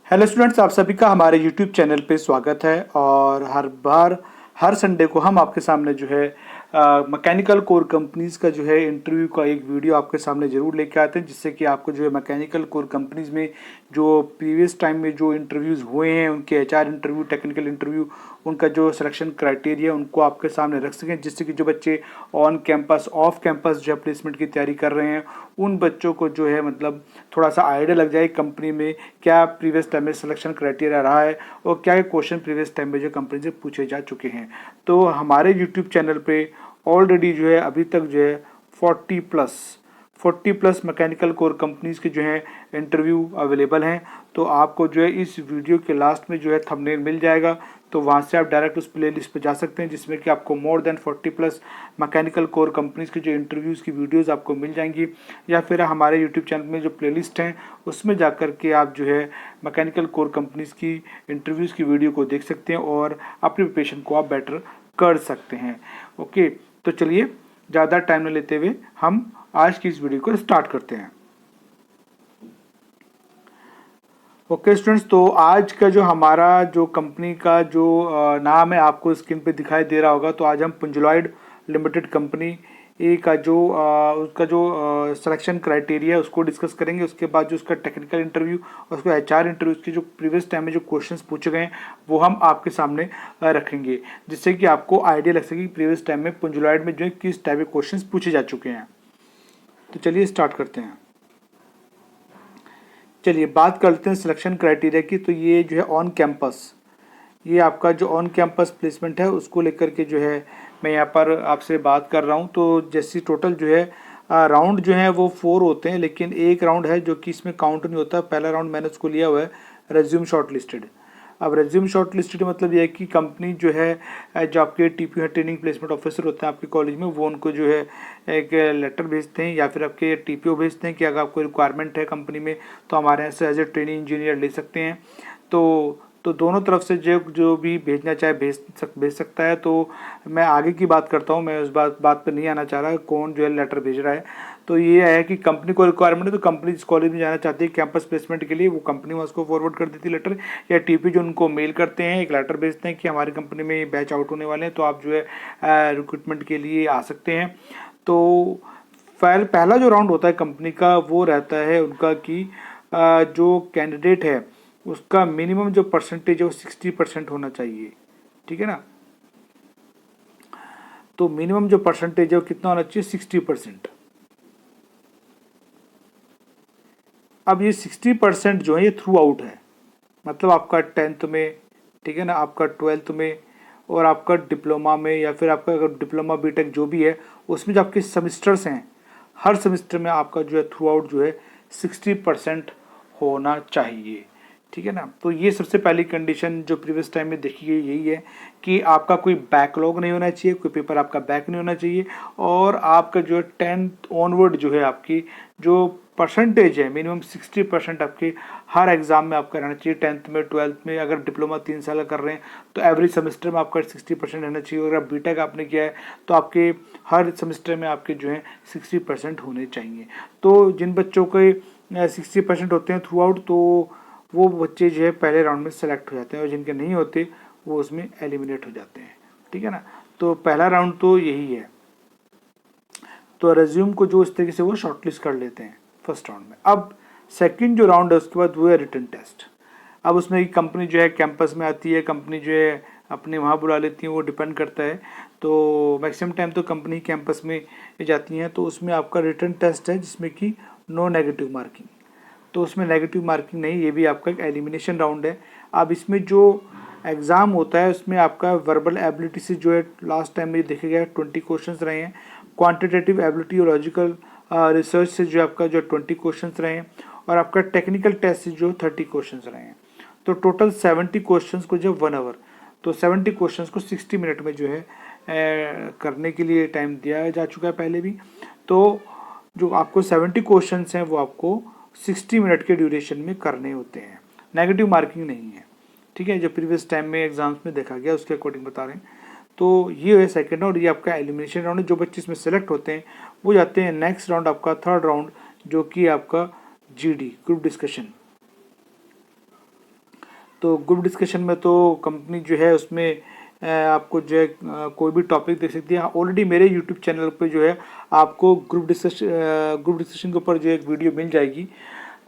Hello students, आप सभी का हमारे यूट्यूब चैनल पे स्वागत है। और हर बार हर संडे को हम आपके सामने जो है मैकेनिकल कोर कंपनीज का जो है इंटरव्यू का एक वीडियो आपके सामने ज़रूर लेके आते हैं, जिससे कि आपको जो है मैकेनिकल कोर कंपनीज में जो प्रीवियस टाइम में जो इंटरव्यूज़ हुए हैं, उनके एचआर इंटरव्यू, टेक्निकल इंटरव्यू, उनका जो सिलेक्शन क्राइटेरिया उनको आपके सामने रख सकें, जिससे कि जो बच्चे ऑन कैंपस ऑफ कैंपस जो है प्लेसमेंट की तैयारी कर रहे हैं, उन बच्चों को जो है मतलब थोड़ा सा आइडिया लग जाए कंपनी में क्या प्रीवियस टाइम में सिलेक्शन क्राइटेरिया रहा है और क्या क्वेश्चन प्रीवियस टाइम में जो कंपनी से पूछे जा चुके हैं। तो हमारे यूट्यूब चैनल पे ऑलरेडी जो है अभी तक जो है 40 प्लस मैकेनिकल कोर कंपनीज के जो है इंटरव्यू अवेलेबल हैं। तो आपको जो है इस वीडियो के लास्ट में जो है थंबनेल मिल जाएगा, तो वहाँ से आप डायरेक्ट उस प्लेलिस्ट पे जा सकते हैं, जिसमें कि आपको more than 40 plus mechanical core companies के जो इंटरव्यूज़ की वीडियोस आपको मिल जाएंगी। या फिर हमारे यूट्यूब चैनल में जो प्लेलिस्ट हैं उसमें जा कर के आप जो है मैकेनिकल कोर कंपनीज की इंटरव्यूज़ की वीडियो को देख सकते हैं और अपनी प्रिपरेशन को आप बेटर कर सकते हैं। ओके, तो चलिए ज़्यादा टाइम न लेते हुए हम आज की इस वीडियो को स्टार्ट करते हैं। ओके स्टूडेंट्स, तो आज का जो हमारा जो कंपनी का जो नाम है आपको स्क्रीन पे दिखाई दे रहा होगा। तो आज हम पुंजलॉयड लिमिटेड कंपनी ए का जो उसका जो सिलेक्शन क्राइटेरिया है उसको डिस्कस करेंगे। उसके बाद जो उसका टेक्निकल इंटरव्यू और उसका एचआर इंटरव्यू, उसके जो प्रीवियस टाइम में जो क्वेश्चंस पूछे गए हैं वो हम आपके सामने रखेंगे, जिससे कि आपको आइडिया लग सके कि प्रीवियस टाइम में पुंजलॉयड में जो है किस टाइप के क्वेश्चंस पूछे जा चुके हैं। तो चलिए स्टार्ट करते हैं। चलिए बात करते हैं सिलेक्शन क्राइटेरिया की। तो ये जो है ऑन कैंपस, ये आपका जो ऑन कैंपस प्लेसमेंट है उसको लेकर के जो है मैं यहाँ पर आपसे बात कर रहा हूँ। तो जैसे टोटल जो है राउंड जो है वो 4 होते हैं, लेकिन एक राउंड है जो कि इसमें काउंट नहीं होता। पहला राउंड मैंने उसको लिया हुआ है रेज्यूम शॉर्ट लिस्टेड। अब रेज्यूम शॉर्ट लिस्टेड मतलब ये है कि कंपनी जो है जो आपके टीपी है ट्रेनिंग प्लेसमेंट ऑफिसर होते हैं आपके कॉलेज में, वो उनको जो है एक लेटर भेजते हैं या फिर आपके टीपीओ भेजते हैं कि अगर आपको रिक्वायरमेंट है कंपनी में तो हमारे यहाँ से एज ए ट्रेनिंग इंजीनियर ले सकते हैं। तो दोनों तरफ से जो जो भी भेजना चाहे भेज सकता है। तो मैं आगे की बात करता हूँ, मैं उस बात पर नहीं आना चाह रहा कौन जो है लेटर भेज रहा है। तो ये है कि कंपनी को रिक्वायरमेंट है तो कंपनी जिस कॉलेज में जाना चाहती है कैंपस प्लेसमेंट के लिए, वो कंपनी में उसको फॉरवर्ड कर देती है लेटर, या टीपी जो उनको मेल करते हैं एक लेटर भेजते हैं कि हमारी कंपनी में बैच आउट होने वाले हैं तो आप जो है रिक्रूटमेंट के लिए आ सकते हैं। तो पहला जो राउंड होता है कंपनी का वो रहता है उनका कि जो कैंडिडेट है उसका मिनिमम जो परसेंटेज है वो 60% होना चाहिए। ठीक है ना। तो मिनिमम जो परसेंटेज है वो कितना होना चाहिए? 60%। अब ये 60% जो है ये थ्रू आउट है, मतलब आपका 10th में, ठीक है ना, आपका 12th में और आपका डिप्लोमा में, या फिर आपका अगर डिप्लोमा बीटेक जो भी है उसमें जो आपके सेमिस्टर्स हैं हर सेमिस्टर में आपका जो है थ्रू आउट जो है 60% होना चाहिए। ठीक है ना। तो ये सबसे पहली कंडीशन जो प्रीवियस टाइम में देखी गई यही है कि आपका कोई बैकलॉग नहीं होना चाहिए, कोई पेपर आपका बैक नहीं होना चाहिए, और आपका जो है 10th ऑनवर्ड जो है आपकी जो परसेंटेज है मिनिमम 60% आपके हर एग्जाम में आपका रहना चाहिए। 10th में 12th में अगर डिप्लोमा 3 साल कर रहे हैं तो एवरी सेमेस्टर में आपका 60% रहना चाहिए। अगर बीटेक आपने किया है तो आपके हर सेमेस्टर में आपके जो है 60% होने चाहिए। तो जिन बच्चों के 60% होते हैं थ्रू आउट तो वो बच्चे जो है पहले राउंड में सेलेक्ट हो जाते हैं, और जिनके नहीं होते वो उसमें एलिमिनेट हो जाते हैं। ठीक है ना। तो पहला राउंड तो यही है। तो रेज्यूम को जो इस तरीके से वो शॉर्टलिस्ट कर लेते हैं फर्स्ट राउंड में। अब सेकंड जो राउंड है उसके बाद वो है रिटन टेस्ट। अब उसमें कंपनी जो है कैंपस में आती है, कंपनी जो है अपने वहाँ बुला लेती है, वो डिपेंड करता है। तो मैक्सिमम टाइम तो कंपनी कैंपस में जाती हैं। तो उसमें आपका रिटन टेस्ट है जिसमें कि नो नेगेटिव मार्किंग। तो उसमें नेगेटिव मार्किंग नहीं, ये भी आपका एक एलिमिनेशन राउंड है। अब इसमें जो एग्ज़ाम होता है उसमें आपका वर्बल एबिलिटी से जो है लास्ट टाइम में देखा गया 20 क्वेश्चंस रहे हैं, क्वांटिटेटिव एबिलिटी और लॉजिकल रिसर्च से जो आपका जो 20 क्वेश्चंस रहे हैं, और आपका टेक्निकल टेस्ट से जो 30 क्वेश्चंस रहे हैं। तो टोटल 70 क्वेश्चंस को जो 1 आवर, तो 70 क्वेश्चंस को 60 मिनट में जो है करने के लिए टाइम दिया जा चुका है पहले भी। तो जो आपको 70 क्वेश्चंस हैं वो आपको 60 मिनट के ड्यूरेशन में करने होते हैं, नेगेटिव मार्किंग नहीं है। ठीक है, जो प्रीवियस टाइम में एग्जाम्स में देखा गया उसके अकॉर्डिंग बता रहे हैं। तो ये है सेकंड राउंड, ये आपका एलिमिनेशन राउंड है। जो बच्चे इसमें सेलेक्ट होते हैं वो जाते हैं नेक्स्ट राउंड, आपका थर्ड राउंड, जो कि आपका जीडी ग्रुप डिस्कशन। तो ग्रुप डिस्कशन में तो कंपनी जो है उसमें आपको जो है कोई भी टॉपिक दे सकती है। ऑलरेडी मेरे यूट्यूब चैनल पे जो है आपको ग्रुप डिस्कशन के ऊपर जो एक वीडियो मिल जाएगी,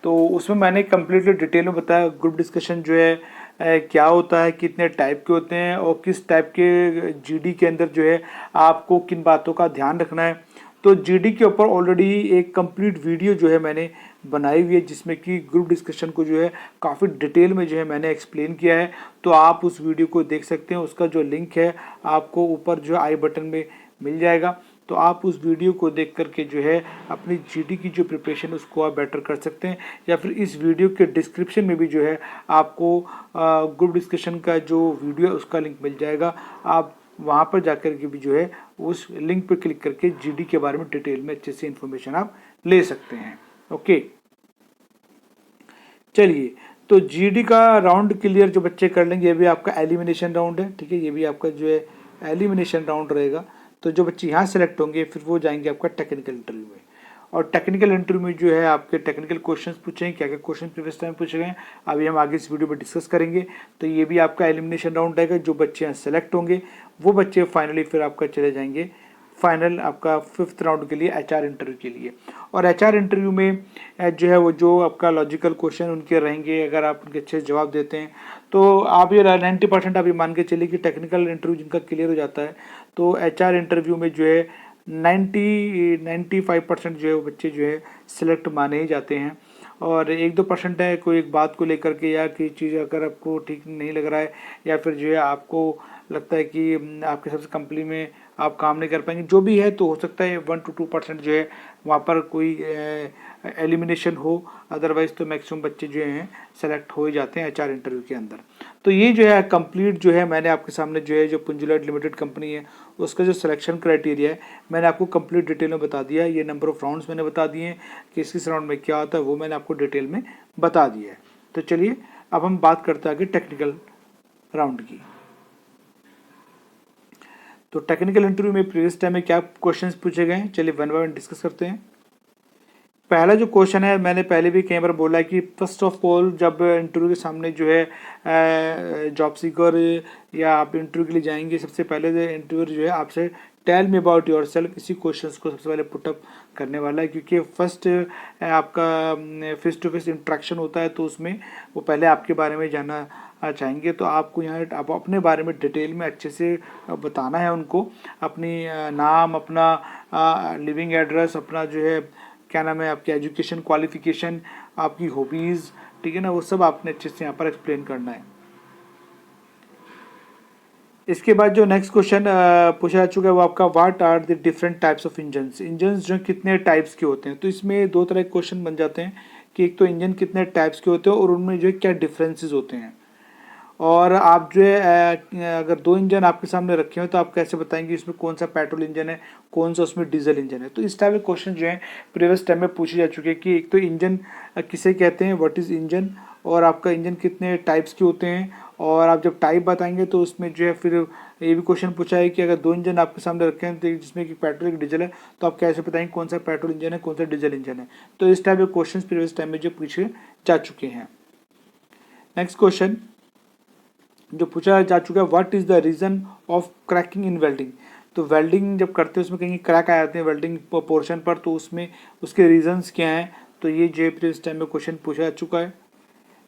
तो उसमें मैंने कम्प्लीटली डिटेल में बताया ग्रुप डिस्कशन जो है क्या होता है, कितने टाइप के होते हैं और किस टाइप के जीडी के अंदर जो है आपको किन बातों का ध्यान रखना है। तो जीडी के ऊपर ऑलरेडी एक कंप्लीट वीडियो जो है मैंने बनाई हुई है, जिसमें कि ग्रुप डिस्कशन को जो है काफ़ी डिटेल में जो है मैंने एक्सप्लेन किया है। तो आप उस वीडियो को देख सकते हैं, उसका जो लिंक है आपको ऊपर जो आई बटन में मिल जाएगा। तो आप उस वीडियो को देख करके जो है अपनी जीडी की जो प्रिपरेशन उसको आप बेटर कर सकते हैं, या फिर इस वीडियो के डिस्क्रिप्शन में भी जो है आपको ग्रुप डिस्कशन का जो वीडियो है उसका लिंक मिल जाएगा। आप वहाँ पर जाकर के भी जो है उस लिंक पर क्लिक करके जीडी के बारे में डिटेल में अच्छे से इन्फॉर्मेशन आप ले सकते हैं। ओके, चलिए, तो जीडी का राउंड क्लियर जो बच्चे कर लेंगे, ये भी आपका एलिमिनेशन राउंड है। ठीक है, ये भी आपका जो है एलिमिनेशन राउंड रहेगा। तो जो बच्चे यहाँ सेलेक्ट होंगे फिर वो जाएंगे आपका टेक्निकल इंटरव्यू में, और टेक्निकल इंटरव्यू में जो है आपके टेक्निकल क्वेश्चंस पूछेंगे, क्या क्या क्वेश्चन प्रीवियस टाइम पूछे गए अभी हम आगे इस वीडियो में डिस्कस करेंगे। तो ये भी आपका एलिमिनेशन राउंड रहेगा। जो बच्चे यहाँ सेलेक्ट होंगे वो बच्चे फाइनली फिर आपका चले जाएंगे फाइनल आपका 5th राउंड के लिए, एचआर इंटरव्यू के लिए। और एचआर इंटरव्यू में जो है वो जो आपका लॉजिकल क्वेश्चन उनके रहेंगे, अगर आप उनके अच्छे जवाब देते हैं तो आप ये 90% आप ये मान के चलिए कि टेक्निकल इंटरव्यू जिनका क्लियर हो जाता है तो एचआर इंटरव्यू में जो है 95% जो है वो बच्चे जो है सिलेक्ट माने ही जाते हैं। और 1-2% है कोई एक बात को लेकर के, या कोई चीज़ अगर आपको ठीक नहीं लग रहा है, या फिर जो है आपको लगता है कि आपके सबसे कंपनी में आप काम नहीं कर पाएंगे, जो भी है, तो हो सकता है 1 to 2% जो है वहाँ पर कोई एलिमिनेशन हो। अदरवाइज तो मैक्सिमम बच्चे जो हैं सेलेक्ट हो ही जाते हैं एचआर इंटरव्यू के अंदर। तो ये जो है कंप्लीट जो है मैंने आपके सामने जो है जो पुंजुलाइट लिमिटेड कंपनी है उसका जो सिलेक्शन क्राइटेरिया है मैंने आपको कंप्लीट डिटेल में बता दिया है। ये नंबर ऑफ राउंड्स मैंने बता दिए हैं, किस किस राउंड में क्या होता है वो मैंने आपको डिटेल में बता दिया है। तो चलिए अब हम बात करते हैं आगे टेक्निकल राउंड की। तो टेक्निकल इंटरव्यू में प्रीवियस टाइम में क्या क्वेश्चंस पूछे गए हैं, चलिए वन बाय वन डिस्कस करते हैं। पहला जो क्वेश्चन है मैंने पहले भी कई बार बोला है कि फर्स्ट ऑफ ऑल जब इंटरव्यू के सामने जो है जॉब सीकर या आप इंटरव्यू के लिए जाएंगे, सबसे पहले इंटरव्यू जो है आपसे tell me about yourself, इसी क्वेश्चंस को सबसे पहले पुटअप करने वाला है, क्योंकि फर्स्ट आपका फेस टू फेस इंट्रैक्शन होता है तो उसमें वो पहले आपके बारे में जानना चाहेंगे। तो आपको यहाँ आप अपने बारे में डिटेल में अच्छे से बताना है उनको, अपनी नाम, अपना लिविंग एड्रेस, अपना जो है क्या नाम है, आपकी एजुकेशन क्वालिफिकेशन, आपकी हॉबीज़, ठीक है ना, वो सब आपने अच्छे से यहाँ पर एक्सप्लेन करना है। इसके बाद जो नेक्स्ट क्वेश्चन पूछा जा चुका है वो आपका what are the different types of engines, engines जो कितने टाइप्स के होते हैं। तो इसमें दो तरह के क्वेश्चन बन जाते हैं कि एक तो इंजन कितने टाइप्स के होते हैं और उनमें जो है क्या डिफरेंसेस होते हैं, और आप जो है अगर 2 इंजन आपके सामने रखे हो तो आप कैसे बताएंगे इसमें कौन सा पेट्रोल इंजन है, कौन सा उसमें डीजल इंजन है। तो इस टाइप के क्वेश्चन जो है प्रीवियस टाइम में पूछे जा चुके हैं कि एक तो इंजन किसे कहते हैं, व्हाट इज़ इंजन, और आपका इंजन कितने टाइप्स के होते हैं, और आप जब टाइप बताएंगे तो उसमें जो है फिर ये भी क्वेश्चन पूछा है कि अगर 2 इंजन आपके सामने रखे हैं तो जिसमें कि पेट्रोल एक डीजल है तो आप कैसे बताएंगे कौन सा पेट्रोल इंजन है, कौन सा डीजल इंजन है। तो इस टाइप के क्वेश्चन प्रीवियस टाइम में जो पूछे जा चुके हैं। नेक्स्ट क्वेश्चन जो पूछा जा चुका है what is the reason of cracking in welding. तो वेल्डिंग जब करते हैं उसमें कहीं क्रैक आ जाते हैं वेल्डिंग पोर्शन पर, तो उसमें उसके रीजंस क्या हैं। तो ये जो प्रीवियस टाइम में क्वेश्चन पूछा जा चुका है।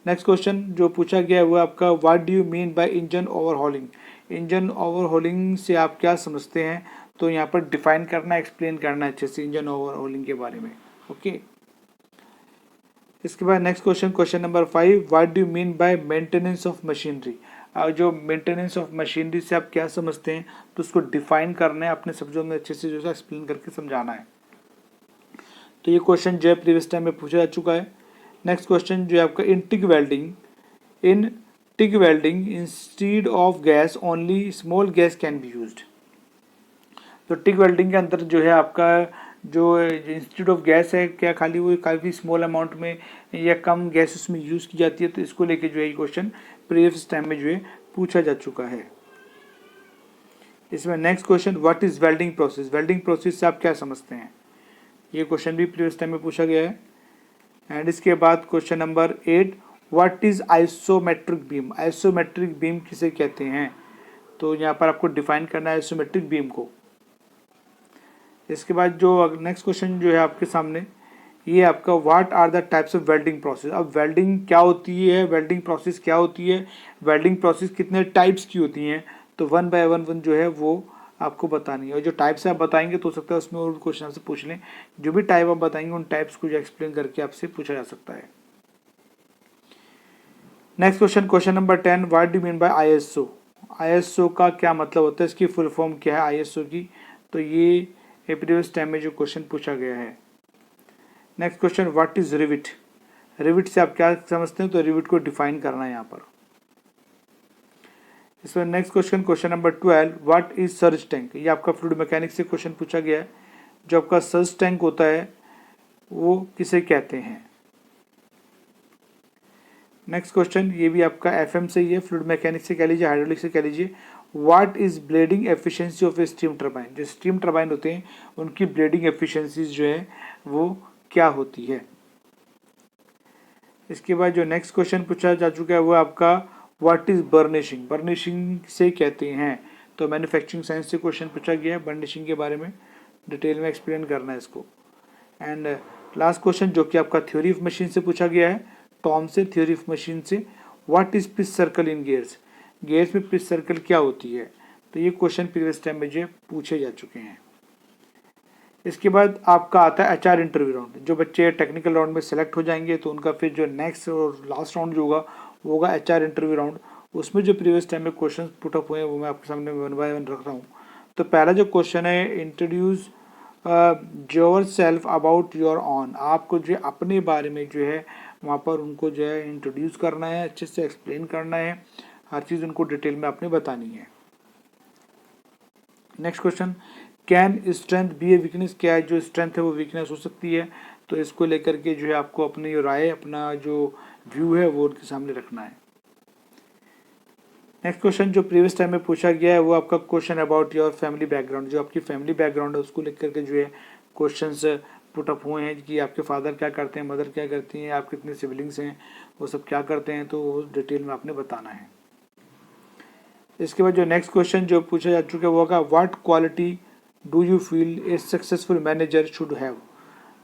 नेक्स्ट क्वेश्चन जो पूछा गया है वो आपका what do you mean by engine overhauling, engine overhauling से आप क्या समझते हैं। तो यहाँ पर डिफाइन करना, एक्सप्लेन करना अच्छे से इंजन ओवरहॉलिंग के बारे में। ओके, इसके बाद next question, question number 5, what do you mean by maintenance of machinery. जो मेंटेनेंस ऑफ मशीनरी से आप क्या समझते हैं तो उसको डिफाइन करना है, अपने शब्दों में अच्छे से जो है एक्सप्लेन करके समझाना है। तो ये क्वेश्चन जो है प्रीवियस टाइम में पूछा जा चुका है। नेक्स्ट क्वेश्चन जो है आपका in TIG welding instead of gas only small gas can be used. तो टिग वेल्डिंग के अंदर जो है आपका जो इंस्टीट्यूट ऑफ गैस है, क्या खाली वो काफ़ी स्मॉल अमाउंट में या कम गैस उसमें यूज़ की जाती है। तो इसको लेके जो है ये क्वेश्चन प्रीवियस टाइम में जो है पूछा जा चुका है। इसमें next question what is welding process, welding process से आप क्या समझते हैं, ये क्वेश्चन भी प्रीवियस टाइम में पूछा गया है। एंड इसके बाद question number 8, what is isometric beam, isometric beam किसे कहते हैं, तो यहाँ पर आपको डिफाइन करना है आइसोमेट्रिक बीम को। इसके बाद जो नेक्स्ट क्वेश्चन जो है आपके सामने, ये आपका what are the types of welding process. अब वेल्डिंग क्या होती है, वेल्डिंग प्रोसेस क्या होती है, वेल्डिंग प्रोसेस कितने टाइप्स की होती हैं, तो वन बाय वन जो है वो आपको बतानी है। और जो टाइप्स आप बताएंगे तो हो सकता है उसमें और क्वेश्चन आपसे पूछ लें, जो भी टाइप आप बताएंगे उन टाइप्स को जो एक्सप्लेन करके आपसे पूछा जा सकता है। Next question, question number 10, what do mean by ISO. ISO का क्या मतलब होता है, इसकी फुल फॉर्म क्या है आईएसओ की, तो ये प्रीवियस टाइम में जो क्वेश्चन पूछा गया है। Next question, what is rivet, rivet से आप क्या समझते हैं, तो रिविट को डिफाइन करना है यहाँ पर। इसमें next question, question number 12, what is surge tank. ये आपका फ्लूइड मैकेनिक्स से क्वेश्चन पूछा गया है। जो आपका सर्ज टैंक होता है वो किसे कहते हैं। नेक्स्ट क्वेश्चन, ये भी आपका एफएम से ही है, फ्लूइड मैकेनिक्स से कह लीजिए, हाइड्रोलिक से कह लीजिए। What is blending efficiency of A steam turbine, जो स्टीम टरबाइन होते हैं उनकी ब्लेडिंग एफिशिएंसीज जो है वो क्या होती है। इसके बाद जो नेक्स्ट क्वेश्चन पूछा जा चुका है वो आपका व्हाट इज बर्निशिंग, बर्निशिंग से कहते हैं, तो मैन्युफैक्चरिंग साइंस से क्वेश्चन पूछा गया है, बर्निशिंग के बारे में डिटेल में एक्सप्लेन करना है इसको। एंड लास्ट क्वेश्चन जो कि आपका थ्योरी ऑफ मशीन से पूछा गया है, टॉम से, थ्योरी ऑफ मशीन से, what is pitch circle in gears, gears में पिच सर्कल क्या होती है, तो ये क्वेश्चन प्रीवियस टाइम में जो पूछे जा चुके हैं। इसके बाद आपका आता है एचआर इंटरव्यू राउंड। जो बच्चे टेक्निकल राउंड में सेलेक्ट हो जाएंगे तो उनका फिर जो नेक्स्ट और लास्ट राउंड जो होगा वो होगा एचआर इंटरव्यू राउंड। उसमें जो प्रीवियस टाइम में क्वेश्चन पुट अप हुए हैं वो मैं आपके सामने वन बाय वन रख रहा हूँ। तो पहला जो क्वेश्चन है, introduce your self about your on, आपको जो अपने बारे में जो है वहाँ पर उनको जो है इंट्रोड्यूस करना है, अच्छे से एक्सप्लेन करना है, हर चीज़ उनको डिटेल में आपने बतानी है। Next question, can strength be a weakness, क्या है जो स्ट्रेंथ है वो वीकनेस हो सकती है, तो इसको लेकर के जो है आपको अपनी राय, अपना जो व्यू है वो उनके सामने रखना है। नेक्स्ट क्वेश्चन जो प्रीवियस टाइम में पूछा गया है वो आपका question about your family background, जो आपकी फैमिली बैकग्राउंड है उसको लेकर के जो है क्वेश्चंस पुट अप हुए हैं कि आपके फादर क्या करते हैं, मदर क्या करती हैं, आप कितने सिबलिंग्स हैं, वो सब क्या करते हैं, तो वो डिटेल में आपने बताना है। इसके बाद जो नेक्स्ट क्वेश्चन जो पूछा जा चुका है वो होगा what quality do you feel a successful manager should have,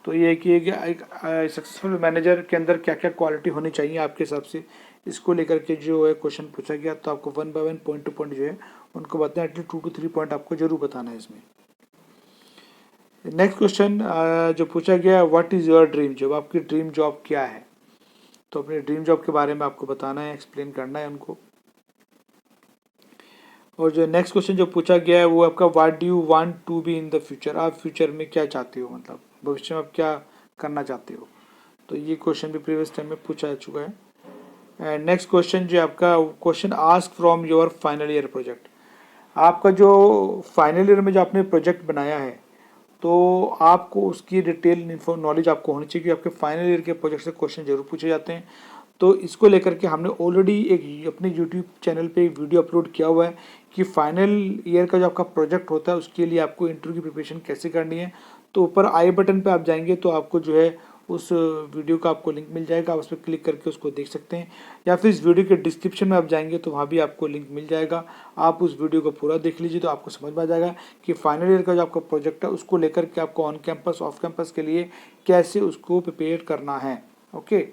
तो ये है कि एक सक्सेसफुल मैनेजर के अंदर क्या क्या क्वालिटी होनी चाहिए आपके हिसाब से, इसको लेकर के जो है क्वेश्चन पूछा गया। तो आपको one by one point two point जो है उनको बताना, एटलीस्ट 2 to 3 पॉइंट आपको जरूर बताना है इसमें। नेक्स्ट क्वेश्चन जो पूछा गया है, what is your dream job, आपकी ड्रीम जॉब क्या है, तो अपने ड्रीम जॉब के बारे में आपको बताना है, एक्सप्लेन करना है उनको। और जो नेक्स्ट क्वेश्चन जो पूछा गया है वो आपका what do you want to be in the future, आप फ्यूचर में क्या चाहते हो, मतलब भविष्य में आप क्या करना चाहते हो, तो ये क्वेश्चन भी प्रीवियस टाइम में पूछा जा चुका है। एंड नेक्स्ट क्वेश्चन जो आपका question ask from your final year project, आपका जो फाइनल ईयर में जो आपने प्रोजेक्ट बनाया है तो आपको उसकी डिटेल नॉलेज आपको होनी चाहिए, क्योंकि आपके फाइनल ईयर के प्रोजेक्ट से क्वेश्चन जरूर पूछे जाते हैं। तो इसको लेकर के हमने ऑलरेडी एक अपने यूट्यूब चैनल पे एक वीडियो अपलोड किया हुआ है कि फाइनल ईयर का जो आपका प्रोजेक्ट होता है उसके लिए आपको इंटरव्यू की प्रिपरेशन कैसे करनी है। तो ऊपर आई बटन पे आप जाएंगे तो आपको जो है उस वीडियो का आपको लिंक मिल जाएगा, आप उस पर क्लिक करके उसको देख सकते हैं, या फिर इस वीडियो के डिस्क्रिप्शन में आप जाएंगे तो वहाँ भी आपको लिंक मिल जाएगा। आप उस वीडियो को पूरा देख लीजिए तो आपको समझ में आ जाएगा कि फाइनल ईयर का जो आपका प्रोजेक्ट है उसको लेकर के आपको ऑन कैंपस ऑफ कैंपस के लिए कैसे उसको प्रिपेयर करना है। ओके,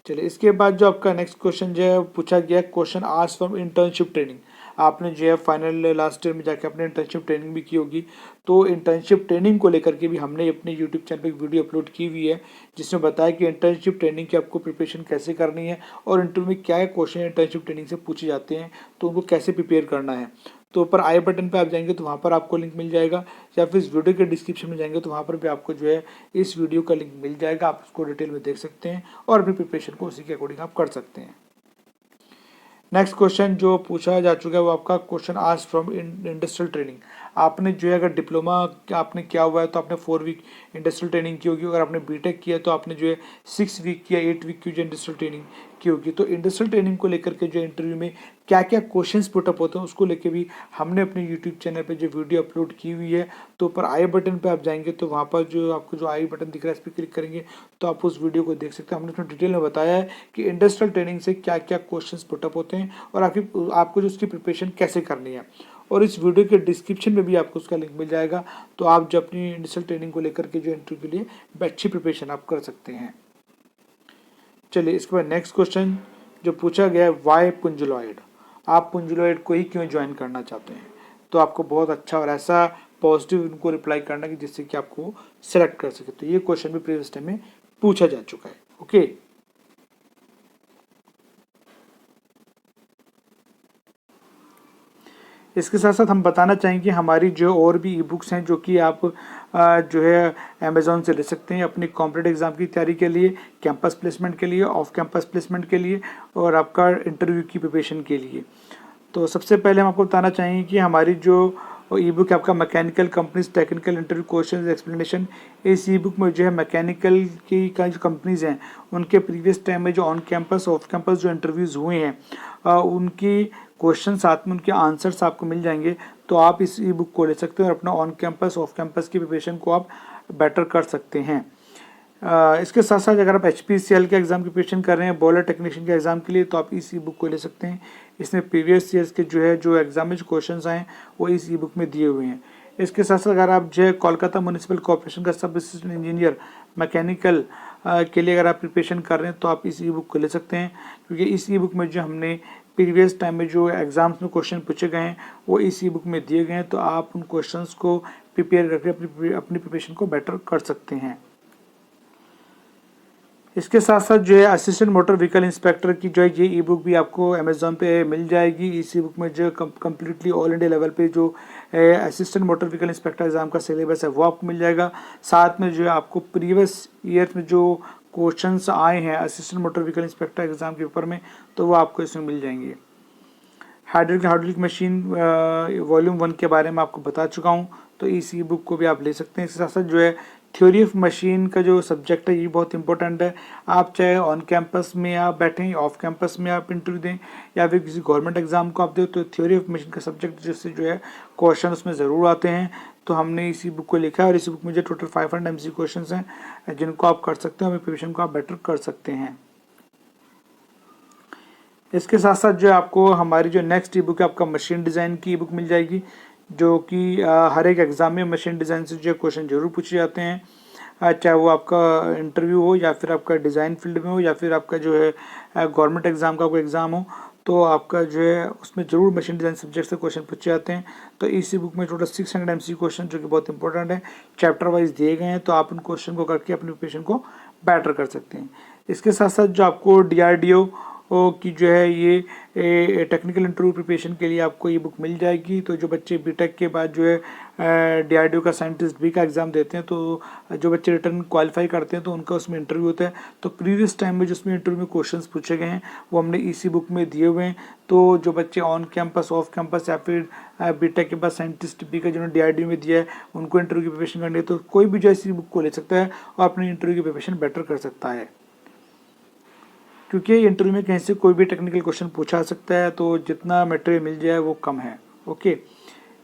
चलिए इसके बाद जो आपका नेक्स्ट क्वेश्चन जो है पूछा गया question ask from internship training, आपने जो है फाइनल लास्ट ईयर में जाके अपने इंटर्नशिप ट्रेनिंग भी की होगी, तो इंटर्नशिप ट्रेनिंग को लेकर के भी हमने अपने यूट्यूब चैनल पर एक वीडियो अपलोड की हुई है जिसमें बताया कि इंटर्नशिप ट्रेनिंग की आपको प्रिपरेशन कैसे करनी है और इंटरव्यू में क्या क्वेश्चन इंटर्नशिप ट्रेनिंग से पूछे जाते हैं तो उनको कैसे प्रिपेयर करना है। तो ऊपर आई बटन पे आप जाएंगे तो वहाँ पर आपको लिंक मिल जाएगा, या फिर इस वीडियो के डिस्क्रिप्शन में जाएंगे तो वहाँ पर भी आपको जो है इस वीडियो का लिंक मिल जाएगा, आप उसको डिटेल में देख सकते हैं और अपनी प्रिपरेशन को उसी के अकॉर्डिंग आप कर सकते हैं। नेक्स्ट क्वेश्चन जो पूछा जा चुका है वो आपका question ask from industrial training, आपने जो है अगर डिप्लोमा आपने किया हुआ है तो आपने 4 वीक इंडस्ट्रियल ट्रेनिंग की होगी, अगर आपने बीटेक किया तो आपने जो है 6 वीक या 8 वीक की जो इंडस्ट्रियल ट्रेनिंग की होगी। तो इंडस्ट्रियल ट्रेनिंग को लेकर के जो इंटरव्यू में क्या क्या क्वेश्चंस पुटअप होते हैं उसको लेके भी हमने अपने यूट्यूब चैनल पे जो वीडियो अपलोड की हुई है। तो ऊपर आई बटन पे आप जाएंगे तो वहाँ पर जो आपको जो आई बटन दिख रहा है इस पर क्लिक करेंगे तो आप उस वीडियो को देख सकते हैं। हमने उसमें डिटेल में बताया है कि इंडस्ट्रियल ट्रेनिंग से क्या क्या क्वेश्चंस पुटअप होते हैं और आपको जो उसकी प्रिपरेशन कैसे करनी है। और इस वीडियो के डिस्क्रिप्शन में भी आपको उसका लिंक मिल जाएगा। तो आप जो अपनी इंडस्ट्रियल ट्रेनिंग को लेकर के जो इंटरव्यू के लिए अच्छी प्रिपरेशन आप कर सकते हैं। चलिए इसके बाद नेक्स्ट क्वेश्चन जो पूछा गया है, वाई पुंजुलॉइड, आप पुंजुलॉइड को ही क्यों ज्वाइन करना चाहते हैं। तो आपको बहुत अच्छा और ऐसा पॉजिटिव उनको रिप्लाई करना कि जिससे कि आपको सेलेक्ट कर सके। तो ये क्वेश्चन भी प्रीवियस टाइम में पूछा जा चुका है। ओके, इसके साथ साथ हम बताना चाहेंगे हमारी जो और भी ई बुक्स हैं जो कि आप जो है अमेज़ॉन से ले सकते हैं अपनी कॉम्पिटेटिव एग्जाम की तैयारी के लिए, कैंपस प्लेसमेंट के लिए, ऑफ कैंपस प्लेसमेंट के लिए और आपका इंटरव्यू की प्रिपरेशन के लिए। तो सबसे पहले हम आपको बताना चाहेंगे कि हमारी जो ई बुक है आपका mechanical companies technical interview question explanation, इस ई बुक में जो है मैकेनिकल की का जो कंपनीज हैं उनके प्रीवियस टाइम में जो ऑन कैंपस ऑफ कैंपस जो इंटरव्यूज़ हुए हैं उनकी क्वेश्चन साथ में उनके आंसर्स आपको मिल जाएंगे। तो आप इस ई बुक को ले सकते हैं और अपना ऑन कैंपस ऑफ कैंपस की प्रिपरेशन को आप बेटर कर सकते हैं। इसके साथ साथ अगर आप HPCL के एग्ज़ाम की प्रिपरेशन कर रहे हैं बॉयलर टेक्नीशियन के एग्ज़ाम के लिए तो आप इस ई बुक को ले सकते हैं। इसमें प्रीवियस ईयर्स के जो एग्जाम में जो क्वेश्चन आए वो इस ई बुक में दिए हुए हैं। इसके साथ साथ अगर आप जो है कोलकाता म्यूनिसिपल कॉर्पोरेशन का सब असिस्टेंट इंजीनियर मैकेनिकल के लिए अगर आप प्रिपरेशन कर रहे हैं तो आप इस ई बुक को ले सकते हैं, क्योंकि इस ई बुक में जो हमने प्रीवियस टाइम में जो एग्जाम्स में क्वेश्चन पूछे गए हैं वो इस ई बुक में दिए गए हैं। तो आप उन क्वेश्चंस को प्रिपेयर करके अपनी प्रिपरेशन को बेटर कर सकते हैं। इसके साथ साथ जो है असिस्टेंट मोटर व्हीकल इंस्पेक्टर की जो है ये ई बुक भी आपको अमेज़ॉन पे मिल जाएगी। इस ई बुक में जो कम्प्लीटली ऑल इंडिया लेवल पे जो assistant motor vehicle inspector exam का सिलेबस है वो आपको मिल जाएगा। साथ में जो है आपको प्रीवियस ईयर में जो क्वेश्चंस आए हैं assistant motor vehicle inspector exam के ऊपर में तो वो आपको इसमें मिल जाएंगे। हाइड्रोलिक मशीन वॉल्यूम 1 के बारे में आपको बता चुका हूँ, तो इस ई बुक को भी आप ले सकते हैं। इसके साथ साथ जो है थ्योरी ऑफ मशीन का जो सब्जेक्ट है ये बहुत इंपॉर्टेंट है। आप चाहे ऑन कैंपस में आप बैठें, ऑफ कैंपस में आप इंटरव्यू दें या फिर किसी गवर्नमेंट एग्जाम को आप दें, तो थ्योरी ऑफ मशीन का सब्जेक्ट जिससे जो है क्वेश्चन उसमें ज़रूर आते हैं। तो हमने इसी बुक को लिखा है और इसी बुक में जो टोटल 500 MCQ क्वेश्चन हैं जिनको आप कर सकते हैं और प्रिपरेशन को आप बेटर कर सकते हैं। इसके साथ साथ जो आपको हमारी जो नेक्स्ट ई बुक है आपका मशीन डिज़ाइन की ई बुक मिल जाएगी, जो कि हर एक एग्ज़ाम में मशीन डिज़ाइन से जो क्वेश्चन जरूर पूछे जाते हैं, चाहे वो आपका इंटरव्यू हो या फिर आपका डिज़ाइन फील्ड में हो या फिर आपका जो है गवर्नमेंट एग्ज़ाम का कोई एग्ज़ाम हो, तो आपका जो है उसमें ज़रूर मशीन डिज़ाइन सब्जेक्ट से क्वेश्चन पूछे जाते हैं। तो इसी बुक में टोटल 600 MCQ क्वेश्चन जो कि बहुत इंपॉर्टेंट है चैप्टर वाइज दिए गए हैं, तो आप उन क्वेश्चन को करके अपनी प्रिपरेशन को बेटर कर सकते हैं। इसके साथ साथ जो आपको DRDO की जो है ये टेक्निकल इंटरव्यू प्रिपरेशन के लिए आपको ये बुक मिल जाएगी। तो जो बच्चे बीटेक के बाद जो है DRDO का साइंटिस्ट भी का एग्ज़ाम देते हैं, तो जो बच्चे रिटर्न क्वालिफाई करते हैं तो उनका उसमें इंटरव्यू होता है। तो प्रीवियस टाइम में जिसमें इंटरव्यू में क्वेश्चंस पूछे गए हैं वो हमने इसी बुक में दिए हुए हैं। तो जो बच्चे ऑन कैंपस ऑफ कैंपस या फिर बीटेक के बाद साइंटिस्ट भी का जिन्होंने DRDO में दिया है उनको इंटरव्यू की प्रिपरेशन करनी है, तो कोई भी जो इसी बुक को ले सकता है और अपनी इंटरव्यू की प्रिपरेशन बेटर कर सकता है, क्योंकि इंटरव्यू में कहीं से कोई भी टेक्निकल क्वेश्चन पूछा सकता है। तो जितना मटेरियल मिल जाए वो कम है। ओके,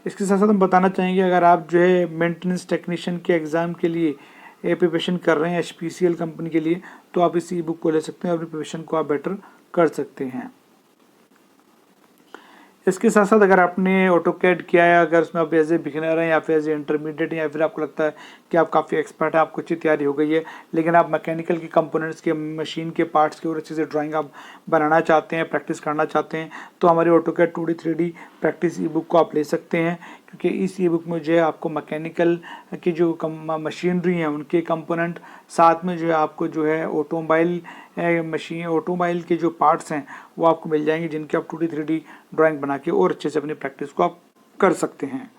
इसके साथ साथ हम बताना चाहेंगे अगर आप जो है मेंटेनेंस टेक्नीशियन के एग्ज़ाम के लिए प्रिपरेशन कर रहे हैं HPCL कंपनी के लिए, तो आप इस ई बुक को ले सकते हैं और अपनी प्रिपरेशन को आप बेटर कर सकते हैं। इसके साथ साथ अगर आपने ऑटोकैड किया है, अगर उसमें आप एज ए बिगिनर हैं या फिर एज ए इंटरमीडिएट या फिर आपको लगता है कि आप काफ़ी एक्सपर्ट है, आपको अच्छी तैयारी हो गई है, लेकिन आप मैकेनिकल के कंपोनेंट्स के मशीन के पार्ट्स के और अच्छे से ड्राइंग आप बनाना चाहते हैं, प्रैक्टिस करना चाहते हैं, तो हमारी ऑटोकैड 2D 3D प्रैक्टिस ई बुक को आप ले सकते हैं। क्योंकि इस ई बुक में जो है आपको मैकेनिकल की जो मशीनरी हैं उनके कंपोनेंट, साथ में जो है आपको जो है ऑटोमोबाइल के जो पार्ट्स हैं वो आपको मिल जाएंगे, जिनके आप 2D 3D ड्राइंग बना के और अच्छे से अपनी प्रैक्टिस को आप कर सकते हैं।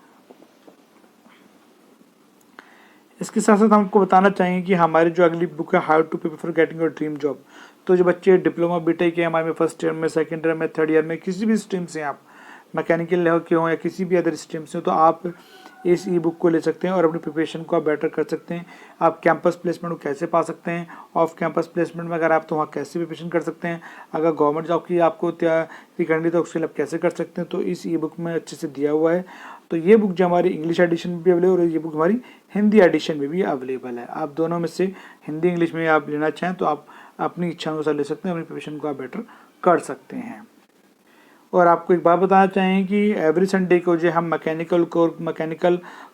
इसके साथ साथ हमको बताना चाहिए कि हमारी जो अगली बुक है how to prepare for getting your dream job, तो जो बच्चे डिप्लोमा बीटेक के हमारे में फर्स्ट ईयर में, सेकेंड ईयर में, थर्ड ईयर में, किसी भी स्ट्रीम से आप मैकेनिकल लेवल के हों या किसी भी अदर स्ट्रीम से हो, तो आप इस ई बुक को ले सकते हैं और अपनी प्रिपरेशन को आप बेटर कर सकते हैं। आप कैंपस प्लेसमेंट को कैसे पा सकते हैं, ऑफ कैंपस प्लेसमेंट में अगर आप तो वहाँ कैसे प्रिपरेशन कर सकते हैं, अगर गवर्नमेंट जॉब की आपको तैयारी करनी तो उसके लिए आप कैसे कर सकते हैं, तो इस ई बुक में अच्छे से दिया हुआ है। तो ये बुक जो हमारी इंग्लिश एडिशन में भी अवेलेबल है और ये बुक हमारी हिंदी एडिशन में भी अवेलेबल है। आप दोनों में से हिंदी इंग्लिश में आप लेना चाहें तो आप अपनी इच्छा अनुसार ले सकते हैं, अपनी प्रिपरेशन को आप बेटर कर सकते हैं। और आपको एक बात बताना चाहें कि एवरी संडे को जो हम मैकेनिकल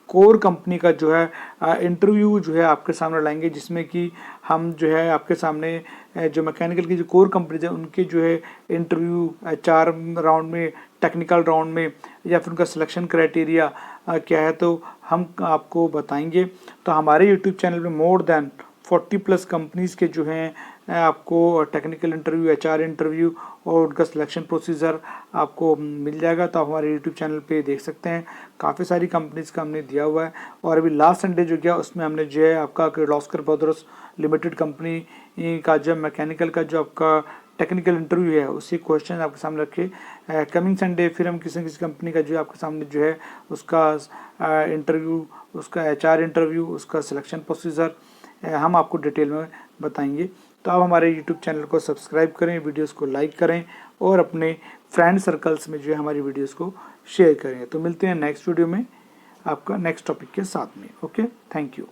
कोर कंपनी का जो है इंटरव्यू जो है आपके सामने लाएंगे, जिसमें कि हम जो है आपके सामने जो मैकेनिकल की जो कोर कंपनीज है उनके जो है इंटरव्यू 4 राउंड में, टेक्निकल राउंड में, या फिर उनका सिलेक्शन क्राइटेरिया क्या है तो हम आपको बताएंगे। तो हमारे यूट्यूब चैनल पे मोर देन 40+ कंपनीज़ के जो हैं आपको टेक्निकल इंटरव्यू, HR इंटरव्यू और उनका सिलेक्शन प्रोसीजर आपको मिल जाएगा। तो आप हमारे यूट्यूब चैनल पे देख सकते हैं, काफ़ी सारी कंपनीज़ का हमने दिया हुआ है। और अभी लास्ट संडे जो गया उसमें हमने जो है आपका किर्लोस्कर ब्रदर्स लिमिटेड कंपनी का जो मैकेनिकल का जो आपका टेक्निकल इंटरव्यू है उसी क्वेश्चन आपके सामने रखे। कमिंग संडे फिर हम किसी न किसी कंपनी का जो है आपके सामने जो है उसका इंटरव्यू, उसका HR इंटरव्यू, उसका सिलेक्शन प्रोसीजर हम आपको डिटेल में बताएंगे। तो आप हमारे YouTube चैनल को सब्सक्राइब करें, वीडियोस को लाइक करें और अपने फ्रेंड सर्कल्स में जो है हमारी वीडियोस को शेयर करें। तो मिलते हैं नेक्स्ट वीडियो में आपका नेक्स्ट टॉपिक के साथ में। Okay, thank you.